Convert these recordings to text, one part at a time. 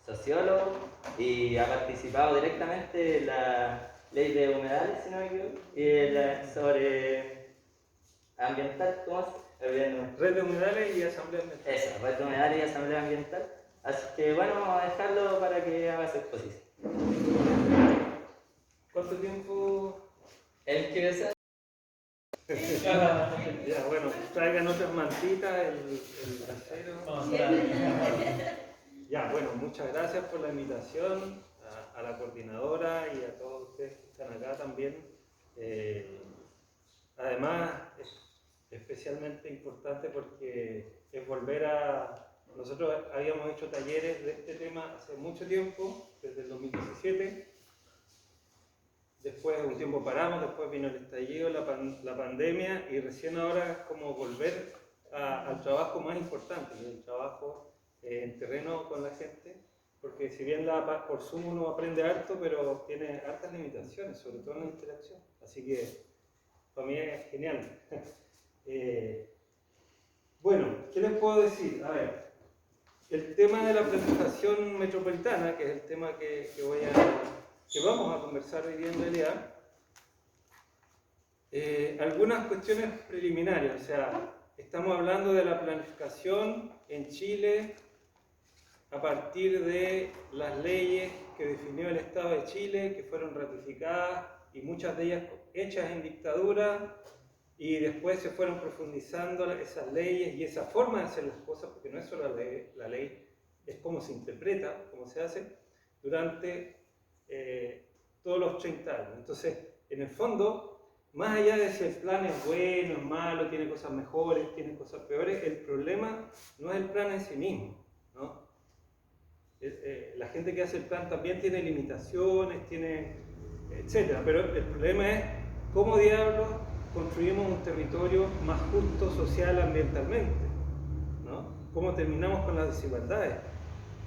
sociólogo y ha participado directamente en la ley de humedales, si no me equivoco, y sobre ambiental, ¿cómo se llama? Red de humedales y asamblea ambiental. Esa, red de humedales y asamblea ambiental. Así que bueno, vamos a dejarlo para que haga su exposición. ¿Cuánto tiempo? ¿El que besa? Ya, bueno, traigan otras mantitas, el brasero. Ya, bueno, muchas gracias por la invitación a la coordinadora y a todos ustedes que están acá también. Además, es especialmente importante porque es volver a... Nosotros habíamos hecho talleres de este tema hace mucho tiempo, desde el 2017. Después un tiempo paramos, después vino el estallido, la pandemia, y recién ahora es como volver al trabajo más importante, el trabajo en terreno con la gente, porque si bien por Zoom uno aprende harto, pero tiene hartas limitaciones, sobre todo en la interacción. Así que para mí es genial. Bueno, ¿qué les puedo decir? A ver, el tema de la planificación metropolitana, que es el tema que vamos a conversar hoy día en realidad, algunas cuestiones preliminares, o sea, estamos hablando de la planificación en Chile a partir de las leyes que definió el Estado de Chile, que fueron ratificadas y muchas de ellas hechas en dictadura, y después se fueron profundizando esas leyes y esa forma de hacer las cosas, porque no es solo la ley, es cómo se interpreta, cómo se hace, durante todos los 30 años. Entonces, en el fondo, más allá de si el plan es bueno, es malo, tiene cosas mejores, tiene cosas peores, el problema no es el plan en sí mismo, ¿no? La gente que hace el plan también tiene limitaciones, tiene etcétera, pero el problema es cómo diablos construimos un territorio más justo social, ambientalmente, ¿no? Cómo terminamos con las desigualdades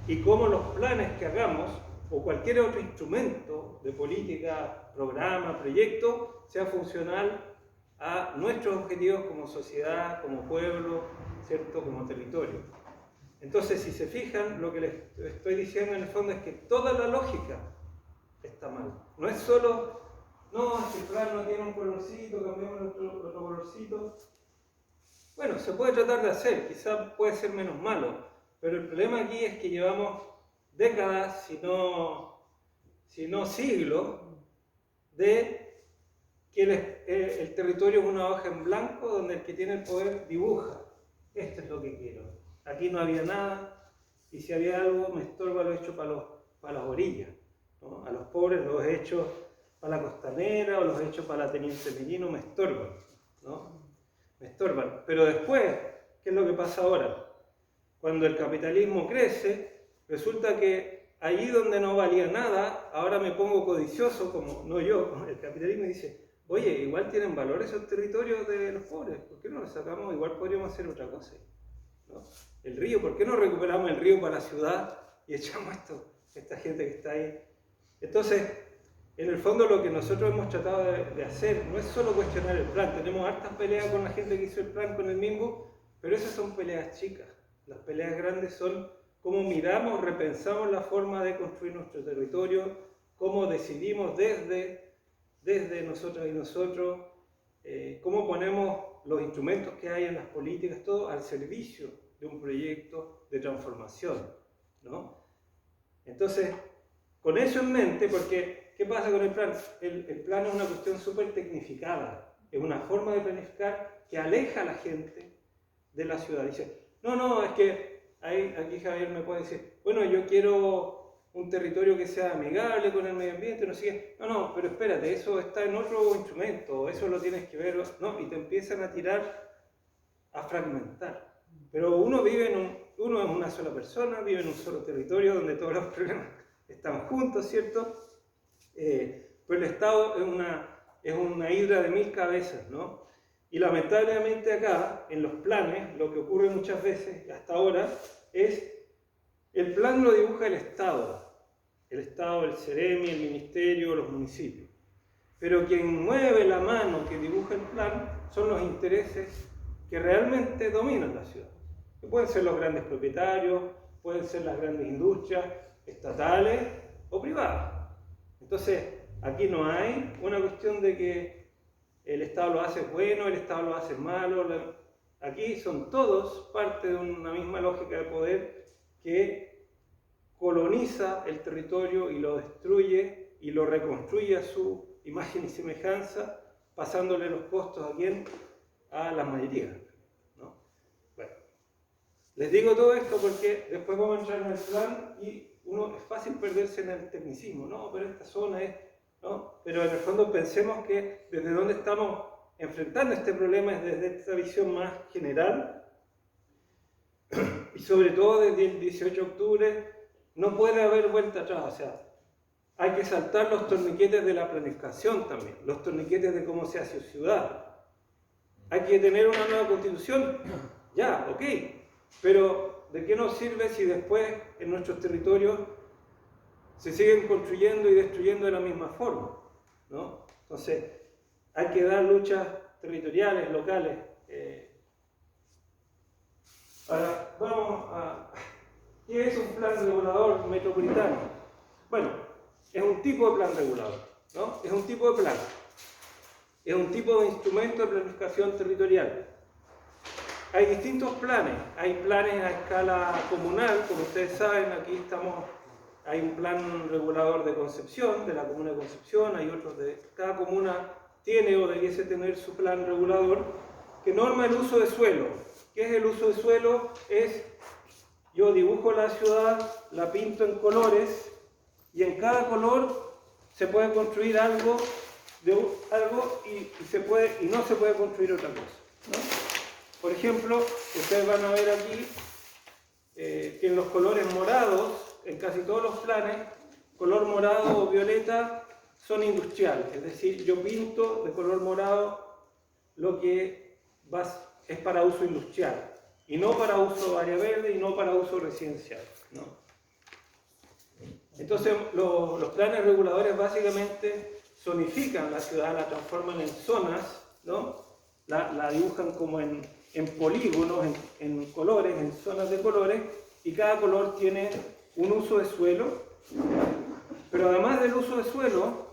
y cómo los planes que hagamos o cualquier otro instrumento de política, programa, proyecto, sea funcional a nuestros objetivos como sociedad, como pueblo, ¿cierto? Como territorio. Entonces, si se fijan, lo que les estoy diciendo en el fondo es que toda la lógica está mal. No es solo, no, este plan no tiene un colorcito, cambiamos otro colorcito. Bueno, se puede tratar de hacer, quizás puede ser menos malo, pero el problema aquí es que llevamos décadas, si no siglos, de que el territorio es una hoja en blanco donde el que tiene el poder dibuja. Esto es lo que quiero. Aquí no había nada, y si había algo, me estorba lo hecho para las orillas, ¿no? A los pobres los he hecho para la costanera o los he hecho para la Teniente Mellino, me estorban, ¿no? Me estorban. Pero después, ¿qué es lo que pasa ahora? Cuando el capitalismo crece, resulta que allí donde no valía nada, ahora me pongo codicioso, como no yo, el capitalismo dice, oye, igual tienen valor esos territorios de los pobres, ¿por qué no los sacamos? Igual podríamos hacer otra cosa, ¿no? El río, ¿por qué no recuperamos el río para la ciudad y echamos esta gente que está ahí? Entonces, en el fondo lo que nosotros hemos tratado de hacer no es solo cuestionar el plan, tenemos hartas peleas con la gente que hizo el plan, con el mismo, pero esas son peleas chicas. Las peleas grandes son cómo miramos, repensamos la forma de construir nuestro territorio, cómo decidimos desde nosotras y nosotros, cómo ponemos los instrumentos que hay en las políticas, todo al servicio de un proyecto de transformación, ¿no? Entonces, con eso en mente, porque ¿qué pasa con el plan? El plan es una cuestión súper tecnificada, es una forma de planificar que aleja a la gente de la ciudad. Dice, no, es que aquí Javier me puede decir, bueno, yo quiero un territorio que sea amigable con el medio ambiente, no sé qué. No, pero espérate, eso está en otro instrumento, eso lo tienes que ver, no, y te empiezan a tirar, a fragmentar. Pero uno uno es una sola persona, vive en un solo territorio donde todos los problemas están juntos, ¿cierto? Pero el Estado es una hidra de 1000 cabezas, ¿no? Y lamentablemente acá, en los planes, lo que ocurre muchas veces, hasta ahora, es el plan lo dibuja el Estado, el CEREMI, el Ministerio, los municipios. Pero quien mueve la mano que dibuja el plan son los intereses que realmente dominan la ciudad. Que pueden ser los grandes propietarios, pueden ser las grandes industrias, estatales o privadas. Entonces, aquí no hay una cuestión de que el Estado lo hace bueno, el Estado lo hace malo. Aquí son todos parte de una misma lógica de poder que coloniza el territorio y lo destruye y lo reconstruye a su imagen y semejanza, pasándole los costos a quién, a las mayorías, ¿no? Bueno, les digo todo esto porque después vamos a entrar en el plan y es fácil perderse en el tecnicismo, no, pero esta zona es, ¿no? Pero en el fondo pensemos que desde donde estamos enfrentando este problema es desde esta visión más general y sobre todo desde el 18 de octubre no puede haber vuelta atrás, o sea, hay que saltar los torniquetes de la planificación también, los torniquetes de cómo se hace ciudad. Hay que tener una nueva constitución, ya, ok, pero ¿de qué nos sirve si después en nuestros territorios se siguen construyendo y destruyendo de la misma forma, ¿no? Entonces, hay que dar luchas territoriales, locales. Ahora, vamos a... ¿Qué es un plan regulador metropolitano? Bueno, es un tipo de plan regulador, ¿no? Es un tipo de plan. Es un tipo de instrumento de planificación territorial. Hay distintos planes. Hay planes a escala comunal, como ustedes saben, aquí hay un plan regulador de Concepción, de la comuna de Concepción, hay otros de... Cada comuna tiene o debiese tener su plan regulador que norma el uso de suelo. ¿Qué es el uso de suelo? Yo dibujo la ciudad, la pinto en colores y en cada color se puede construir algo y no se puede construir otra cosa, ¿no? Por ejemplo, ustedes van a ver aquí que en los colores morados, en casi todos los planes, color morado o violeta son industriales, es decir, yo pinto de color morado lo que es para uso industrial y no para uso área verde y no para uso residencial, ¿no? Entonces los planes reguladores básicamente zonifican la ciudad, la transforman en zonas, ¿no? La dibujan como en polígonos, en colores, en zonas de colores, y cada color tiene un uso de suelo, pero además del uso de suelo,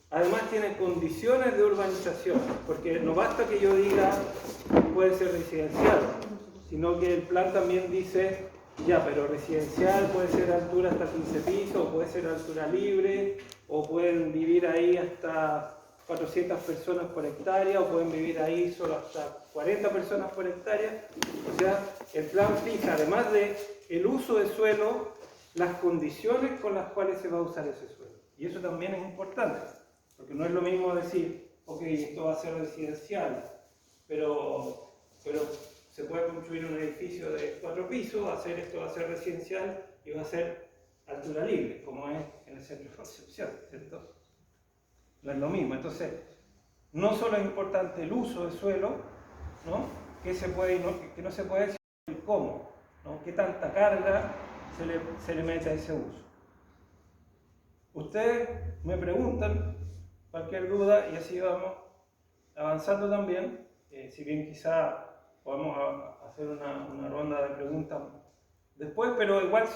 además tiene condiciones de urbanización, porque no basta que yo diga puede ser residencial, sino que el plan también dice, ya, pero residencial puede ser altura hasta 15 pisos, o puede ser altura libre, o pueden vivir ahí hasta 400 personas por hectárea, o pueden vivir ahí solo hasta 40 personas por hectárea. O sea, el plan fija, además de el uso de suelo, las condiciones con las cuales se va a usar ese suelo. Y eso también es importante, porque no es lo mismo decir, ok, esto va a ser residencial, pero se puede construir un edificio de 4 pisos, esto va a ser residencial y va a ser altura libre, como es en el centro de Concepción, ¿cierto? No es lo mismo. Entonces, no solo es importante el uso de suelo, ¿no? Que se puede y que no se puede, sino el cómo, ¿no? Qué tanta carga se le mete a ese uso. Ustedes me preguntan cualquier duda y así vamos avanzando también, si bien quizá podemos hacer una ronda de preguntas después, pero igual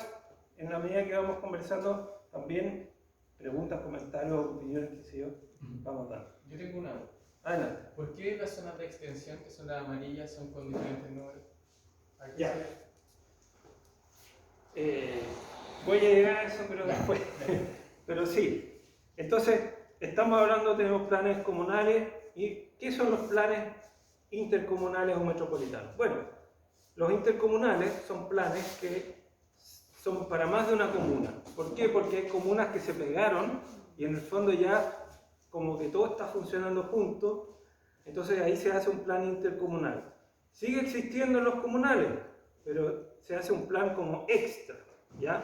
en la medida que vamos conversando también preguntas, comentarios, opiniones, qué sé yo, vamos dando. Yo tengo una duda. Adelante. ¿Por qué las zonas de extensión, que son las amarillas, son con diferentes números? Ya. Voy a llegar a eso, pero después. Pero sí. Entonces, estamos hablando, tenemos planes comunales. ¿Y qué son los planes intercomunales o metropolitanos? Bueno, los intercomunales son planes que son para más de una comuna. ¿Por qué? Porque hay comunas que se pegaron y en el fondo ya como que todo está funcionando junto, entonces ahí se hace un plan intercomunal. Sigue existiendo en los comunales, pero se hace un plan como extra, ¿ya?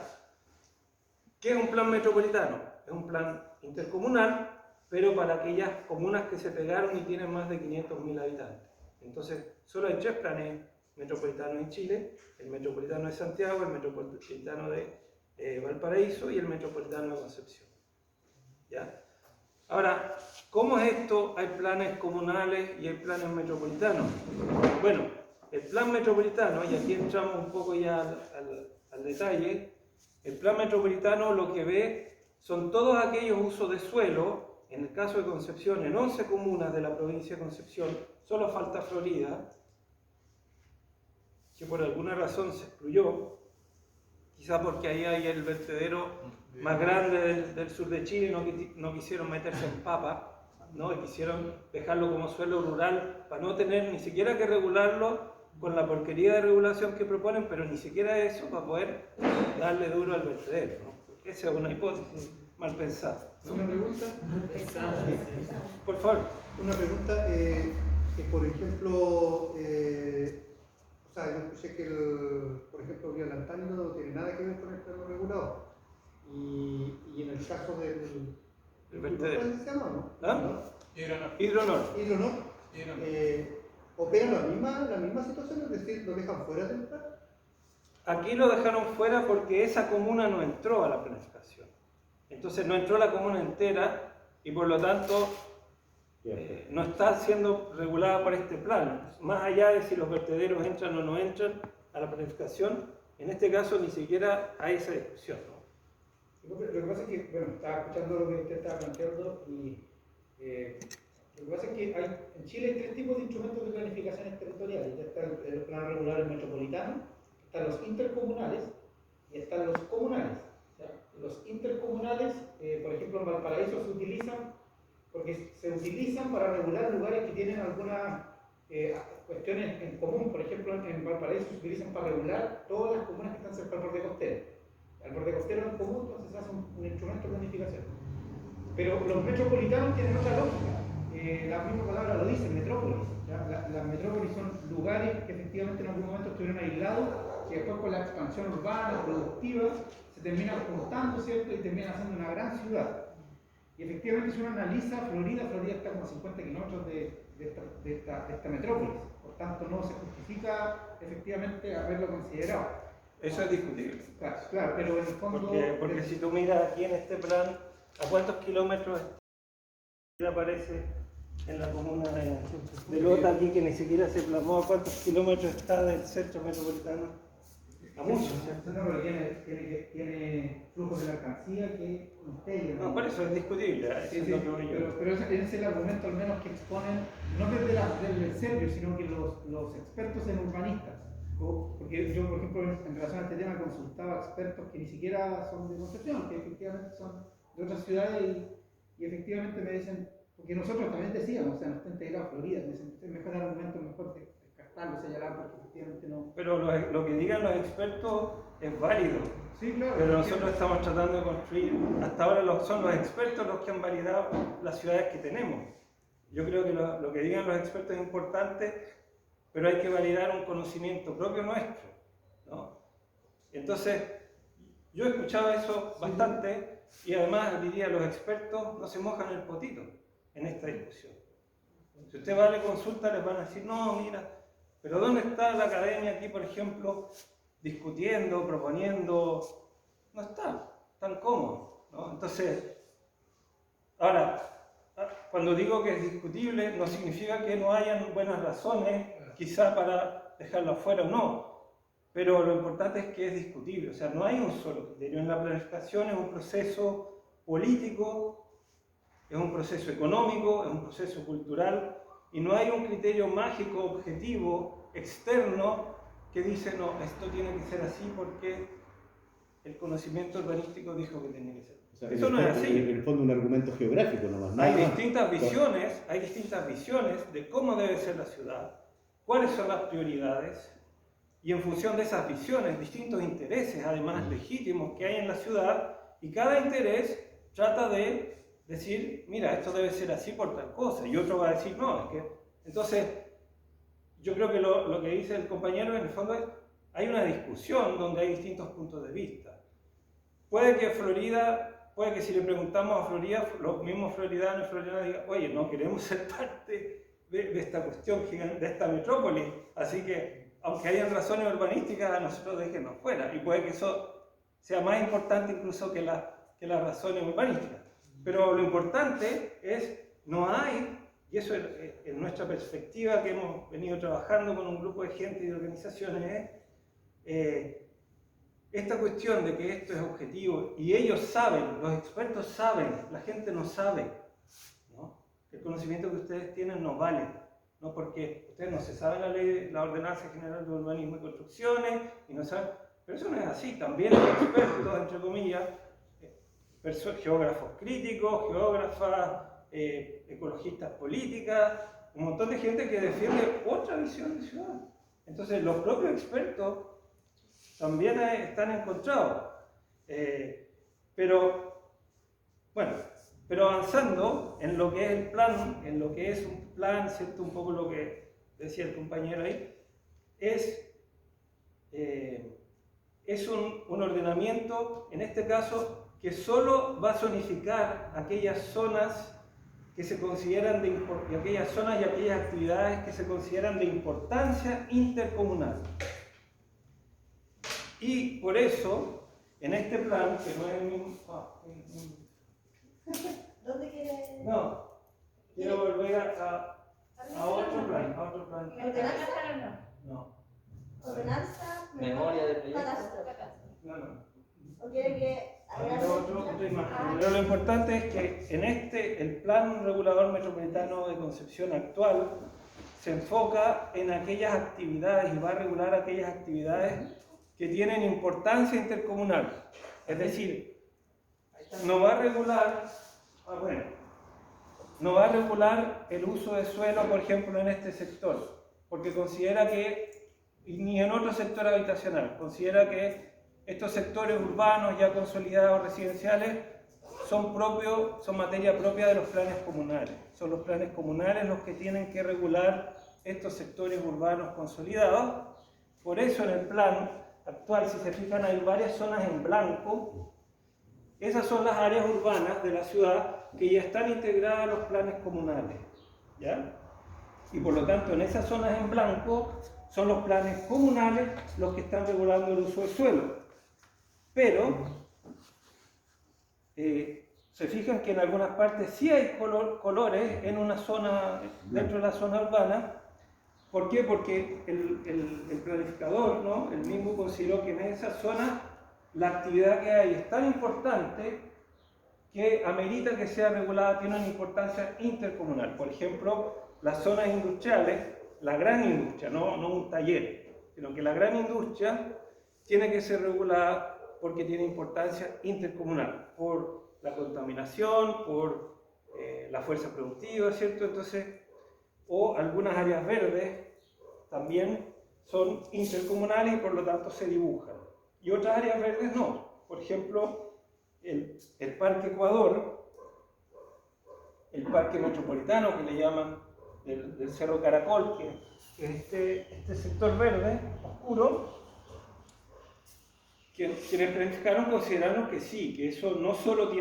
¿Qué es un plan metropolitano? Es un plan intercomunal, pero para aquellas comunas que se pegaron y tienen más de 500.000 habitantes. Entonces, solo hay 3 planes metropolitanos en Chile: el metropolitano de Santiago, el metropolitano de Valparaíso y el metropolitano de Concepción, ¿ya? Ahora, ¿cómo es esto? Hay planes comunales y hay planes metropolitanos. Bueno, el plan metropolitano, y aquí entramos un poco ya al detalle, el plan metropolitano lo que ve son todos aquellos usos de suelo, en el caso de Concepción, en 11 comunas de la provincia de Concepción, solo falta Florida, que por alguna razón se excluyó, quizá porque ahí hay el vertedero más grande del sur de Chile y no quisieron meterse en papa, ¿no? Y quisieron dejarlo como suelo rural para no tener ni siquiera que regularlo con la porquería de regulación que proponen, pero ni siquiera eso para poder darle duro al vertedero, ¿no? Esa es una hipótesis mal pensada, ¿no? ¿Una pregunta? Por favor. Una pregunta, por ejemplo, o sea, yo escuché que, por ejemplo, Violantano no tiene nada que ver con el plano regulado. Y en el caso del vertedero. ¿cómo se llama, no? ¿Ah? Hidronor. Hidronor. Hidronor. Hidronor. ¿Opera la misma situación? Es decir, ¿lo dejan fuera del plan? Aquí lo dejaron fuera porque esa comuna no entró a la planificación. Entonces no entró la comuna entera y por lo tanto no está siendo regulada por este plan. Más allá de si los vertederos entran o no entran a la planificación, en este caso ni siquiera hay esa discusión, ¿no? Lo que pasa es que, bueno, estaba escuchando lo que usted estaba planteando y lo que pasa es que en Chile hay tres tipos de instrumentos de planificaciones territoriales. Ya está el plan regular metropolitano, están los intercomunales y están los comunales. ¿Ya? Los intercomunales, por ejemplo, en Valparaíso se utilizan para regular lugares que tienen algunas cuestiones en común. Por ejemplo, en Valparaíso se utilizan para regular todas las comunas que están cerca del borde costero. Al borde costero en común, entonces se hace un instrumento de planificación. Pero los metropolitanos tienen otra lógica. La misma palabra lo dice, metrópolis. Las metrópolis son lugares que efectivamente en algún momento estuvieron aislados y después con la expansión urbana, productiva, se terminan juntando, ¿cierto? Y terminan haciendo una gran ciudad. Y efectivamente, si uno analiza Florida está como a 50 kilómetros de esta metrópolis. Por tanto, no se justifica efectivamente haberlo considerado. Eso es discutible. Claro, pero en el fondo... Porque si tú miras aquí en este plan, ¿a cuántos kilómetros aparece en la comuna de Lota aquí, que ni siquiera se plasmó? ¿A cuántos kilómetros está del centro metropolitano? A muchos, ¿cierto? No, pero tiene flujos de mercancía que integran. No, por eso es discutible. Eso Sí, es sí, lo que voy yo. pero ese es el argumento al menos que exponen, no desde del serbio, sino que los expertos en urbanistas. Porque yo, por ejemplo, en relación a este tema consultaba expertos que ni siquiera son de Concepción, que efectivamente son de otras ciudades y efectivamente me dicen, porque nosotros también decíamos, o sea, no está integrado Florida, me dicen, es mejor argumento, mejor descartarlo, señalar, porque efectivamente no. Pero lo que digan los expertos es válido. Sí, claro. Pero nosotros estamos tratando de construir, hasta ahora son los expertos los que han validado las ciudades que tenemos. Yo creo que lo que digan los expertos es importante, pero hay que validar un conocimiento propio nuestro, ¿no? Entonces, yo he escuchado eso bastante y además diría, los expertos no se mojan el potito en esta discusión. Si usted va a la consulta les van a decir, no, mira, pero ¿dónde está la academia aquí, por ejemplo, discutiendo, proponiendo? No está tan cómodo, ¿no? Entonces, ahora, cuando digo que es discutible, no significa que no hayan buenas razones, quizá para dejarlo afuera o no, pero lo importante es que es discutible, o sea, no hay un solo criterio. En la planificación es un proceso político, es un proceso económico, es un proceso cultural, y no hay un criterio mágico, objetivo, externo, que dice, no, esto tiene que ser así porque el conocimiento urbanístico dijo que tenía que ser. O sea, Eso no es así. En el fondo un argumento geográfico nomás. Hay distintas visiones de cómo debe ser la ciudad, cuáles son las prioridades, y en función de esas visiones, distintos intereses, además legítimos, que hay en la ciudad, y cada interés trata de decir, mira, esto debe ser así por tal cosa, y otro va a decir, no, es que... Entonces, yo creo que lo que dice el compañero en el fondo es, hay una discusión donde hay distintos puntos de vista. Puede que si le preguntamos a Florida, los mismos floridanos y floridanas digan, oye, no queremos ser parte de esta cuestión gigante, de esta metrópoli, así que, aunque hayan razones urbanísticas, a nosotros déjenos fuera, y puede que eso sea más importante incluso que las razones urbanísticas. Pero lo importante es, no hay, y eso es nuestra perspectiva que hemos venido trabajando con un grupo de gente y de organizaciones, esta cuestión de que esto es objetivo, y ellos saben, los expertos saben, la gente no sabe, ¿no? El conocimiento que ustedes tienen no vale, ¿no? Porque ustedes no se saben la ley, la Ordenanza General de Urbanismo y Construcciones, y no saben, pero eso no es así, también hay expertos, entre comillas, geógrafos críticos, geógrafas, ecologistas políticas, un montón de gente que defiende otra visión de ciudad. Entonces los propios expertos también están encontrados. Pero avanzando en lo que es el plan, en lo que es un plan, ¿cierto? Un poco lo que decía el compañero ahí, es un ordenamiento, en este caso, que solo va a zonificar aquellas zonas que se consideran y aquellas zonas y aquellas actividades que se consideran de importancia intercomunal. Y por eso, en este plan, que no es el mismo... ¿Dónde quiere? No, quiero volver a otro plan, ¿Ordenanza? No, ¿Ordenanza? Memoria de proyecto. Cadastro. no. ¿O quiere que Había otra imagen. Pero lo importante es que en el Plan Regulador Metropolitano de Concepción actual se enfoca en aquellas actividades y va a regular aquellas actividades que tienen importancia intercomunal. Es decir, no va a regular el uso de suelo, por ejemplo, en este sector, porque considera que, y ni en otro sector habitacional, considera que estos sectores urbanos ya consolidados residenciales son materia propia de los planes comunales. Son los planes comunales los que tienen que regular estos sectores urbanos consolidados. Por eso en el plan actual, si se fijan, hay varias zonas en blanco. Esas son las áreas urbanas de la ciudad que ya están integradas a los planes comunales, ¿ya? Y por lo tanto, en esas zonas en blanco son los planes comunales los que están regulando el uso del suelo. Pero se fijan que en algunas partes sí hay colores en una zona, dentro de la zona urbana. ¿Por qué? Porque el planificador, ¿no? El mismo consideró que en esa zona la actividad que hay es tan importante que amerita que sea regulada, tiene una importancia intercomunal. Por ejemplo, las zonas industriales, la gran industria, no un taller, sino que la gran industria tiene que ser regulada porque tiene importancia intercomunal, por la contaminación, por la fuerza productiva, ¿cierto? Entonces, o algunas áreas verdes también son intercomunales y por lo tanto se dibujan. Y otras áreas verdes no. Por ejemplo, el Parque Ecuador, el Parque Metropolitano que le llaman del Cerro Caracol, que es este sector verde oscuro, quienes planificaron consideraron que sí, que eso no solo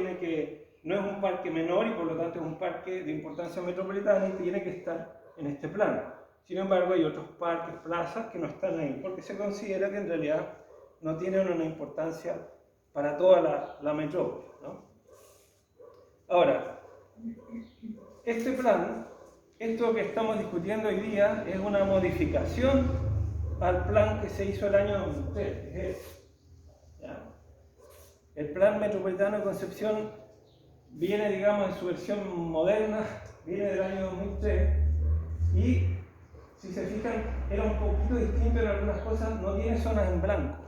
no es un parque menor y por lo tanto es un parque de importancia metropolitana y tiene que estar en este plan. Sin embargo, hay otros parques, plazas que no están ahí, porque se considera que en realidad no tienen una importancia para toda la metrópoli, ¿no? Ahora, este plan, esto que estamos discutiendo hoy día, es una modificación al plan que se hizo el año 2003, que es ¿ya? El Plan Metropolitano de Concepción viene, digamos, en su versión moderna, viene del año 2003 y, si se fijan, era un poquito distinto en algunas cosas, no tiene zonas en blanco.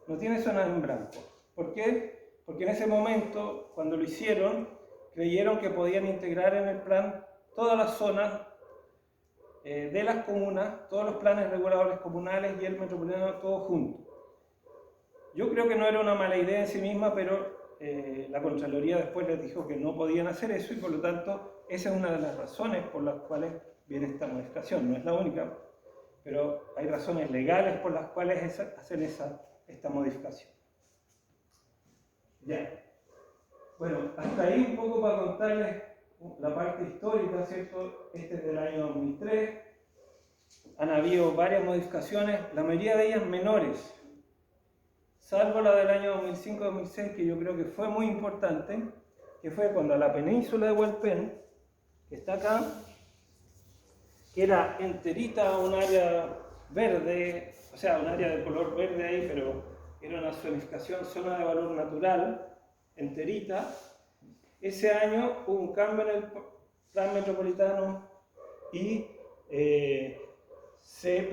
No tiene zonas en blanco. ¿Por qué? Porque en ese momento, cuando lo hicieron, creyeron que podían integrar en el plan todas las zonas de las comunas, todos los planes reguladores comunales y el metropolitano, todos juntos. Yo creo que no era una mala idea en sí misma, pero la Contraloría después les dijo que no podían hacer eso y por lo tanto esa es una de las razones por las cuales viene esta modificación. No es la única, pero hay razones legales por las cuales hacen esta modificación. Ya. Bueno, hasta ahí un poco para contarles la parte histórica, ¿cierto? Este es del año 2003. Han habido varias modificaciones, la mayoría de ellas menores, salvo la del año 2005-2006, que yo creo que fue muy importante, que fue cuando la península de Hualpén, que está acá, que era enterita un área verde, o sea, un área de color verde ahí, pero que era una zonificación zona de valor natural, enterita. Ese año hubo un cambio en el plan metropolitano y se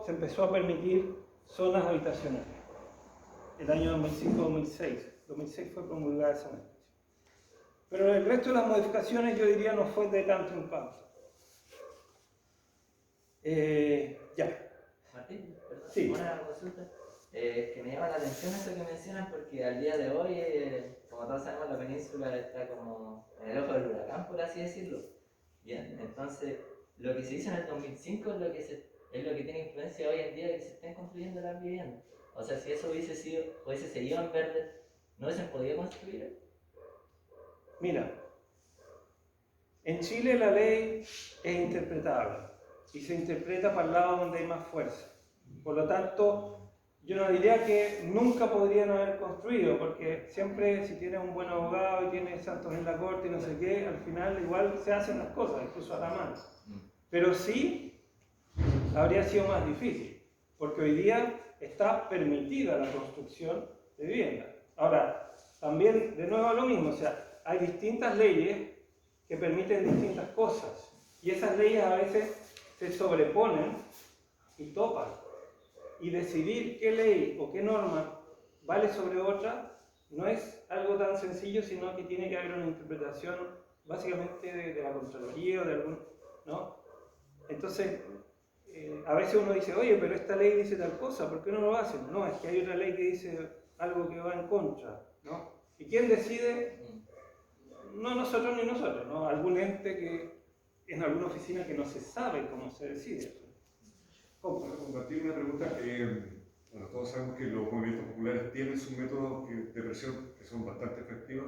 empezó a permitir zonas habitacionales. El año 2005-2006. 2006 fue promulgada esa modificación. Pero el resto de las modificaciones yo diría no fue de tanto impacto. Ya. Martín, perdón, Sí. una consulta. Que me llama la atención eso que mencionas porque al día de hoy, como todos sabemos, la península está como en el ojo del huracán, por así decirlo. Bien, entonces lo que se hizo en el 2005 es lo que tiene influencia hoy en día de que se estén construyendo las viviendas. O sea, si eso hubiese seguido en verde, ¿no hubiesen podido construir? Mira, en Chile la ley es interpretable y se interpreta para el lado donde hay más fuerza. Por lo tanto, yo no diría que nunca podrían haber construido, porque siempre si tienes un buen abogado y tienes santos en la corte y no sé qué, al final igual se hacen las cosas, incluso a la mano. Pero sí habría sido más difícil, porque hoy día está permitida la construcción de vivienda. Ahora, también de nuevo lo mismo, o sea, hay distintas leyes que permiten distintas cosas, y esas leyes a veces se sobreponen y topan. Y decidir qué ley o qué norma vale sobre otra no es algo tan sencillo, sino que tiene que haber una interpretación básicamente de la Contraloría o de algún, ¿no? Entonces, a veces uno dice, oye, pero esta ley dice tal cosa, ¿por qué no lo hacen? No, es que hay otra ley que dice algo que va en contra, ¿no? ¿Y quién decide? No nosotros ni nosotros, ¿no? Algún ente que en alguna oficina que no se sabe cómo se decide. Para compartir una pregunta, bueno, todos sabemos que los movimientos populares tienen sus métodos de presión que son bastante efectivos.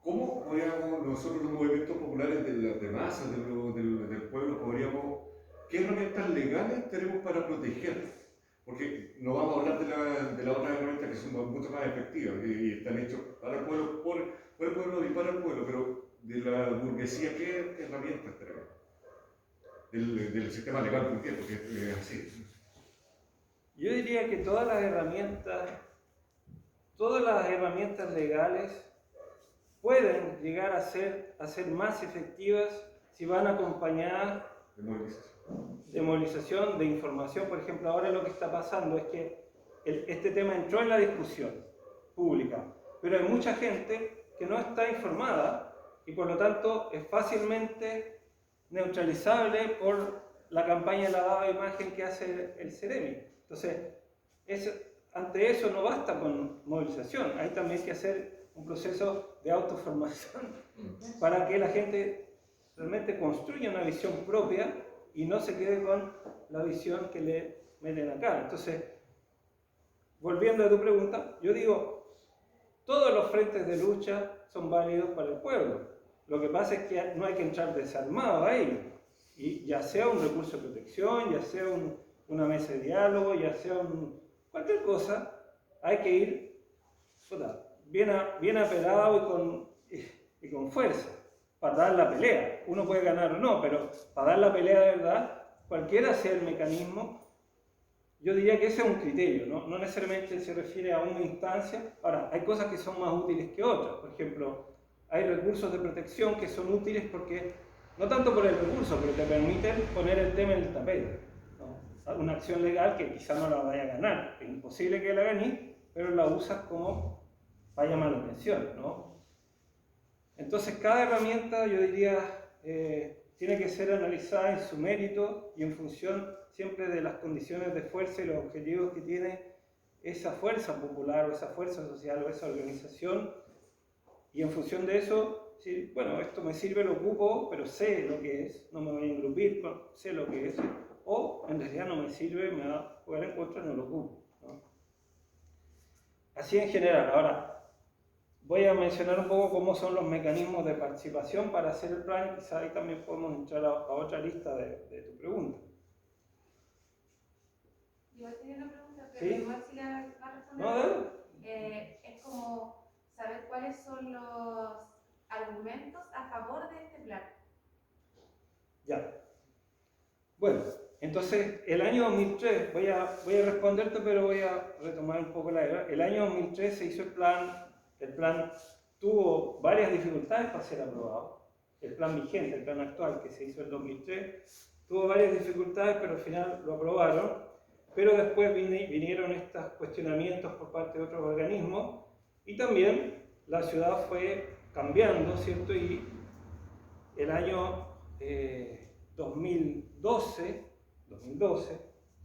¿Cómo podríamos nosotros, los movimientos populares de masas, del pueblo, qué herramientas legales tenemos para protegernos? Porque no vamos a hablar de las otras herramientas que son mucho más efectivas y están hechas para el pueblo, por el pueblo y para el pueblo, pero de la burguesía, ¿qué herramientas tenemos? Del sistema legal, ¿por qué? Porque es así. Yo diría que todas las herramientas legales pueden llegar a ser más efectivas si van acompañadas de movilización, de información. Por ejemplo, ahora lo que está pasando es que este tema entró en la discusión pública, pero hay mucha gente que no está informada y por lo tanto es fácilmente neutralizable por la campaña de lavado de imagen que hace el Ceremi. Entonces, ante eso no basta con movilización, hay también que hacer un proceso de autoformación para que la gente realmente construya una visión propia y no se quede con la visión que le meten acá. Entonces, volviendo a tu pregunta, yo digo, todos los frentes de lucha son válidos para el pueblo. Lo que pasa es que no hay que entrar desarmado a ello. Y ya sea un recurso de protección, ya sea una mesa de diálogo, ya sea cualquier cosa, hay que ir bien apelado y con fuerza para dar la pelea. Uno puede ganar o no, pero para dar la pelea de verdad, cualquiera sea el mecanismo, yo diría que ese es un criterio, no necesariamente se refiere a una instancia. Ahora, hay cosas que son más útiles que otras. Por ejemplo, hay recursos de protección que son útiles porque, no tanto por el recurso, pero te permiten poner el tema en el tapete, ¿no? Una acción legal que quizá no la vaya a ganar, es imposible que la ganes, pero la usas como para llamar la atención, ¿no? Entonces, cada herramienta, yo diría, tiene que ser analizada en su mérito y en función siempre de las condiciones de fuerza y los objetivos que tiene esa fuerza popular o esa fuerza social o esa organización. Y en función de eso, si, bueno, esto me sirve, lo ocupo, pero sé lo que es, no me voy a engrupir, sé lo que es, o en realidad no me sirve, me va a jugar en contra, no lo ocupo, ¿no? Así en general. Ahora, voy a mencionar un poco cómo son los mecanismos de participación para hacer el plan, y quizá ahí también podemos entrar a otra lista de tu pregunta. Igual tenía una pregunta, pero ¿Sí? igual si la va a responder. No, dale. Es como saber cuáles son los argumentos a favor de este plan. Ya. Bueno, Entonces, el año 2003, voy a responderte, pero voy a retomar un poco la idea. El año 2003 se hizo el plan tuvo varias dificultades para ser aprobado. El plan vigente, el plan actual que se hizo en 2003, tuvo varias dificultades, pero al final lo aprobaron. Pero después vinieron estos cuestionamientos por parte de otros organismos y también la ciudad fue cambiando, ¿cierto? Y el año 2012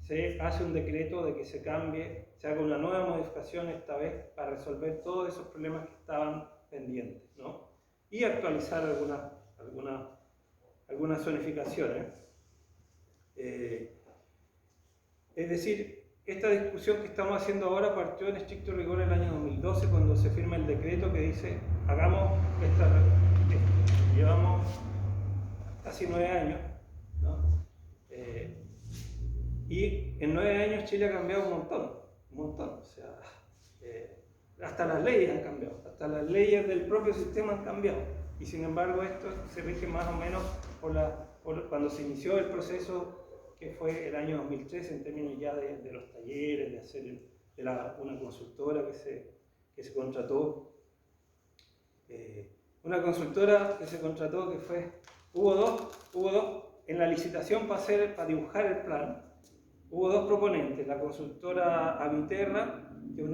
se hace un decreto de que se cambie, se haga una nueva modificación esta vez para resolver todos esos problemas que estaban pendientes, ¿no? Y actualizar algunas zonificaciones. Es decir, esta discusión que estamos haciendo ahora partió en estricto rigor el año 2012 cuando se firma el decreto que dice hagamos esta. Llevamos casi 9 años, ¿no? Y en 9 años Chile ha cambiado un montón, o sea, hasta las leyes han cambiado, hasta las leyes del propio sistema han cambiado, y sin embargo esto se rige más o menos por cuando se inició el proceso que fue el año 2013 en términos ya de los talleres, de hacer una consultora que se contrató, una consultora que se contrató que hubo dos en la licitación para dibujar el plan. Hubo 2 proponentes, la consultora Aviterra, que es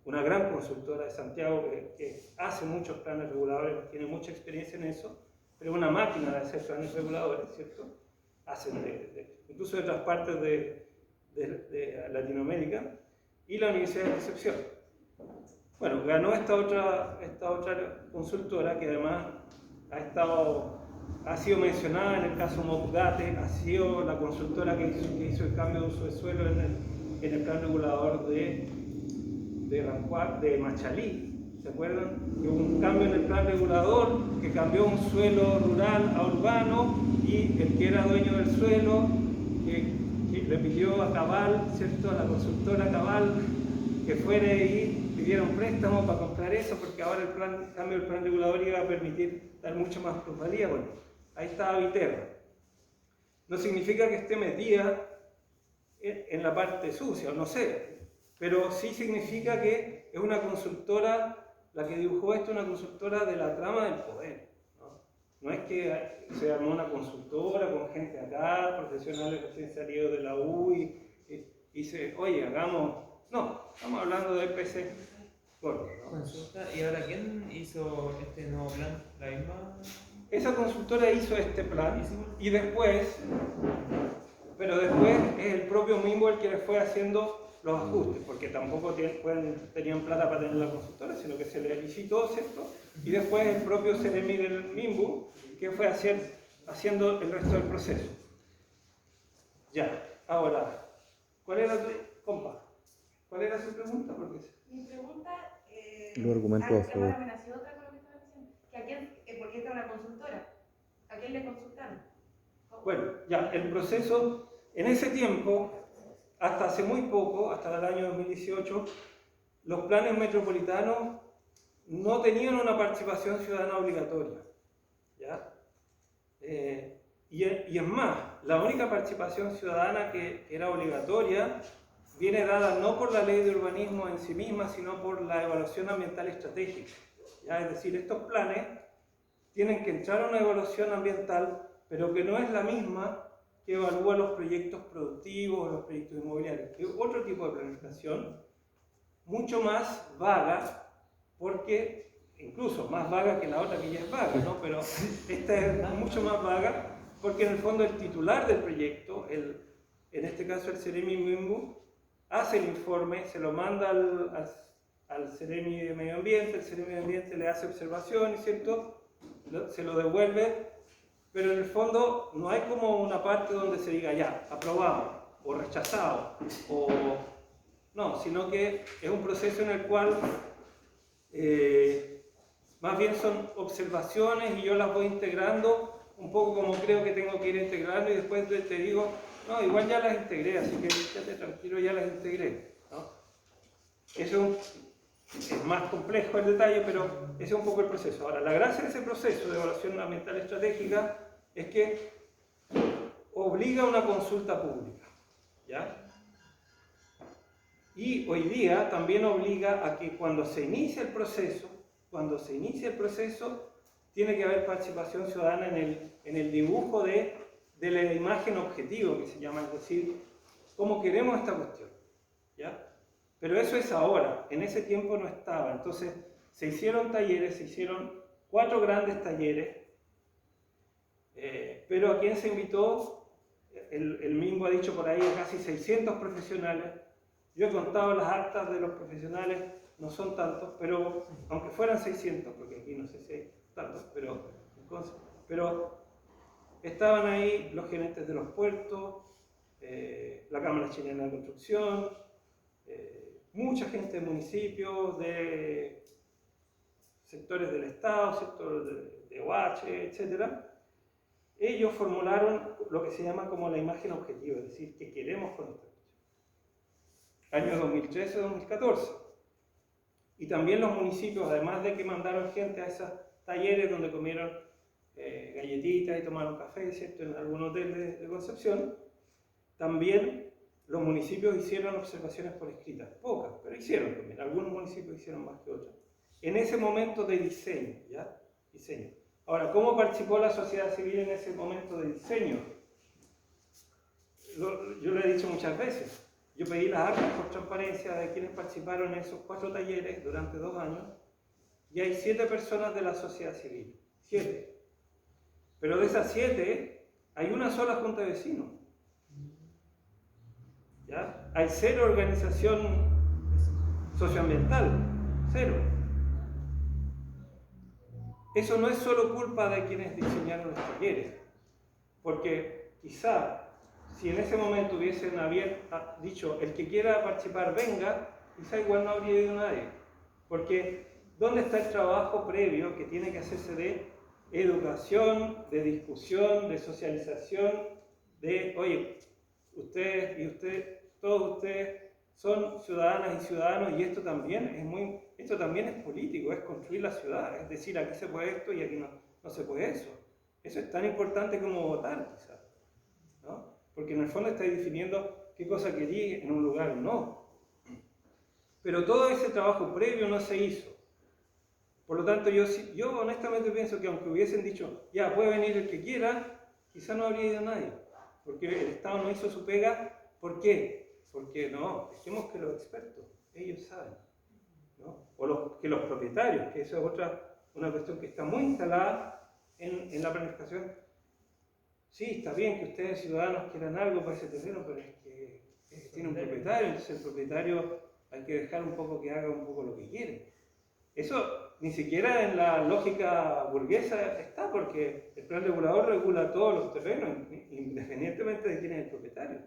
una gran consultora de Santiago que hace muchos planes reguladores, tiene mucha experiencia en eso, pero es una máquina de hacer planes reguladores, ¿cierto? Hacen incluso de otras partes de Latinoamérica, y la Universidad de Concepción. Bueno, ganó esta otra consultora que además ha sido mencionada en el caso Mopgate, ha sido la consultora que hizo el cambio de uso de suelo en el plan regulador de Machalí. ¿Se acuerdan? Que hubo un cambio en el plan regulador que cambió un suelo rural a urbano y el que era dueño del suelo que le pidió a Cabal, ¿cierto? A la consultora Cabal que fuera y pidiera un préstamo para comprar eso porque ahora el cambio del plan regulador iba a permitir dar mucho más plusvalía. Bueno, ahí está Aviterra. No significa que esté metida en la parte sucia, no sé, pero sí significa que es una consultora, la que dibujó esto, una consultora de la trama del poder. No es que se armó una consultora con gente acá, profesionales recién salidos de la U y dice, oye, hagamos. No, estamos hablando de PC gordo, ¿no? Consulta, ¿y ahora quién hizo este nuevo plan? ¿La misma? Esa consultora hizo este plan y después es el propio MIMBO el que le fue haciendo los ajustes, porque tampoco tenían plata para tener la consultora, sino que se le licitó, ¿cierto? Y después el propio CEREMI del MIMBO que fue haciendo el resto del proceso. Ya, ahora, ¿cuál era su pregunta? Mi pregunta, Los argumentos a favor. me nació otra con lo que estaba diciendo. Porque esta es una consultora. ¿A quién le consultaron? Bueno, ya, el proceso, en ese tiempo, hasta hace muy poco, hasta el año 2018, los planes metropolitanos no tenían una participación ciudadana obligatoria, ¿ya? Y es más, la única participación ciudadana que era obligatoria viene dada no por la ley de urbanismo en sí misma, sino por la evaluación ambiental estratégica, ¿ya? Es decir, estos planes tienen que entrar a una evaluación ambiental, pero que no es la misma que evalúa los proyectos productivos o los proyectos inmobiliarios, que es otro tipo de planificación, mucho más vaga, porque incluso más vaga que la otra que ya es vaga, ¿no? Pero esta es mucho más vaga, porque en el fondo el titular del proyecto, en este caso el CEREMI MIMBU, hace el informe, se lo manda al CEREMI de Medio Ambiente, el CEREMI de Medio Ambiente le hace observaciones, ¿cierto? Se lo devuelve, pero en el fondo no hay como una parte donde se diga ya, aprobado o rechazado, no, sino que es un proceso en el cual más bien son observaciones y yo las voy integrando un poco como creo que tengo que ir integrando y después te digo, no, igual ya las integré, así que quédate tranquilo, ya las integré, ¿no? Eso es más complejo el detalle, pero ese es un poco el proceso. Ahora, la gracia de ese proceso de evaluación ambiental estratégica es que obliga a una consulta pública, ¿ya? Y hoy día también obliga a que cuando se inicia el proceso, tiene que haber participación ciudadana en el dibujo de la imagen objetivo, que se llama, es decir, cómo queremos esta cuestión, ¿ya? Pero eso es ahora, en ese tiempo no estaba. Entonces se hicieron talleres, se hicieron 4 grandes talleres, pero ¿a quién se invitó? El Mingo ha dicho por ahí a casi 600 profesionales. Yo he contado las actas de los profesionales, no son tantos, pero aunque fueran 600, porque aquí no sé si hay tantos, pero estaban ahí los gerentes de los puertos, la Cámara Chilena de Construcción, mucha gente de municipios, de sectores del Estado, sectores de OH, etc. Ellos formularon lo que se llama como la imagen objetiva, es decir, ¿qué queremos con esta cuestión? Año 2013-2014. Y también los municipios, además de que mandaron gente a esos talleres donde comieron galletitas y tomaron café, ¿cierto?, en algún hotel de Concepción, también los municipios hicieron observaciones por escritas, pocas, pero hicieron también, algunos municipios hicieron más que otros. En ese momento de diseño, ¿ya? Diseño. Ahora, ¿cómo participó la sociedad civil en ese momento de diseño? Yo lo he dicho muchas veces. Yo pedí las actas por transparencia de quienes participaron en esos 4 talleres durante 2 años y hay 7 personas de la sociedad civil. 7. Pero de esas 7, hay una sola junta de vecinos. ¿Ya? Hay 0 organización socioambiental. 0. Eso no es solo culpa de quienes diseñaron los talleres, porque quizá si en ese momento hubiesen dicho el que quiera participar venga, quizá igual no habría ido nadie, porque ¿dónde está el trabajo previo que tiene que hacerse de educación, de discusión, de socialización, de, oye, ustedes y usted, todos ustedes son ciudadanas y ciudadanos y esto también es político, es construir la ciudad, es decir, aquí se puede esto y aquí no se puede eso. Eso es tan importante como votar, quizás, ¿no? Porque en el fondo estáis definiendo qué cosa queréis en un lugar o no. Pero todo ese trabajo previo no se hizo. Por lo tanto, yo honestamente pienso que aunque hubiesen dicho, ya, puede venir el que quiera, quizás no habría ido nadie. Porque el Estado no hizo su pega. ¿Por qué? Porque no, dejemos que los expertos, ellos saben, ¿no? O que los propietarios, que eso es una cuestión que está muy instalada en la planificación. Sí, está bien que ustedes ciudadanos quieran algo para ese terreno, pero es que tiene un propietario, entonces el propietario hay que dejar un poco que haga un poco lo que quiere. Eso ni siquiera en la lógica burguesa está, porque el plan regulador regula todos los terrenos, independientemente de quién es el propietario.